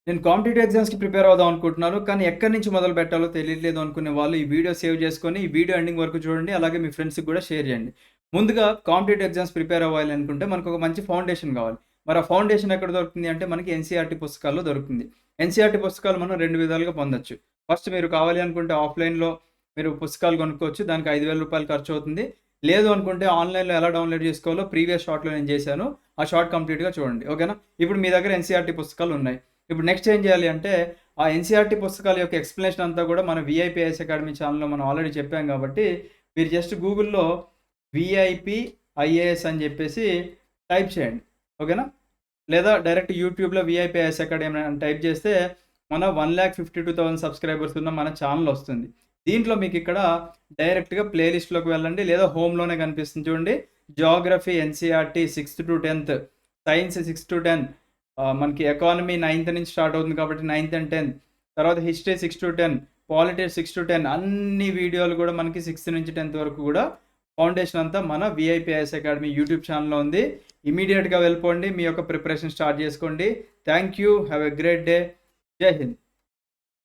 నేను కాంపిటీటివ్ ఎగ్జామ్స్‌కి ప్రిపేర్ అవుదాం అనుకుంటున్నాను. కానీ ఎక్కడి నుంచి మొదలు పెట్టాలో తెలియట్లేదు అనుకునే వాళ్ళు ఈ వీడియో సేవ్ చేసుకొని, ఈ వీడియో ఎండింగ్ వరకు చూడండి. అలాగే మీ ఫ్రెండ్స్‌కి కూడా షేర్ చేయండి. ముందుగా కాంపిటీటివ్ ఎగ్జామ్స్ ప్రిపేర్ అవ్వాలి అనుకుంటే మనకొక మంచి ఫౌండేషన్ కావాలి. మరి ఆ ఫౌండేషన్ ఎక్కడ దొరుకుతుంది అంటే మనకి ఎన్‌సీఈఆర్‌టీ పుస్తకాల్లో దొరుకుతుంది. ఎన్‌సీఈఆర్‌టీ పుస్తకాలు మనం 2 విధాలుగా పొందొచ్చు. ఫస్ట్ మీరు కావాలి అనుకుంటే ఆఫ్‌లైన్‌లో మీరు పుస్తకాలు కొనుక్కోవచ్చు. దానికి రూ. 5,000 ఖర్చవుతుంది. లేదు అనుకుంటే ఆన్‌లైన్‌లో ఎలా డౌన్‌లోడ్ చేసుకోవాలో ప్రీవియస్ షార్ట్‌లో నేను చేశాను. ఆ షార్ట్ కంప్లీట్‌గా చూడండి. ఓకేనా? ఇప్పుడు మీ దగ్గర ఎన్‌సీఈఆర్‌టీ పుస్తకాలు ఉన్నాయి. ఇప్పుడు నెక్స్ట్ ఏం చేయాలి అంటే, ఆ ఎన్‌సీఈఆర్‌టీ పుస్తకాల యొక్క ఎక్స్‌ప్లనేషన్ అంతా కూడా మన వీఐపీఐఎస్ అకాడమీ ఛానెల్‌లో మనం ఆల్రెడీ చెప్పాం కాబట్టి, మీరు జస్ట్ గూగుల్‌లో వీఐపీ ఐఏఎస్ అని చెప్పేసి టైప్ చేయండి. ఓకేనా? లేదా డైరెక్ట్ యూట్యూబ్‌లో వీఐపీఐఎస్ అకాడమీ అని టైప్ చేస్తే మన 1,52,000 సబ్స్క్రైబర్స్ ఉన్న మన ఛానెల్ వస్తుంది. దీంట్లో మీకు ఇక్కడ డైరెక్ట్‌గా ప్లే లిస్ట్‌లోకి వెళ్ళండి. లేదా హోమ్‌లోనే కనిపిస్తుంది చూడండి. జియోగ్రఫీ ఎన్‌సీఈఆర్‌టీ 6-10, సైన్స్ 6-10, మనకి ఎకానమీ 9థ్ నుంచి స్టార్ట్ అవుతుంది కాబట్టి 9థ్ అండ్ 10థ్. తర్వాత హిస్టరీ 6-10, పాలిటీ 6-10 అన్ని వీడియోలు కూడా మనకి 6థ్ నుంచి 10థ్ వరకు కూడా ఫౌండేషన్ అంతా మన వీఐపీఐఎస్ అకాడమీ యూట్యూబ్ ఛానెల్‌లో ఉంది. ఇమ్మీడియేట్‌గా వెళ్ళిపోండి. మీ యొక్క ప్రిపరేషన్ స్టార్ట్ చేసుకోండి. Thank you. Have a great day. జై హింద్.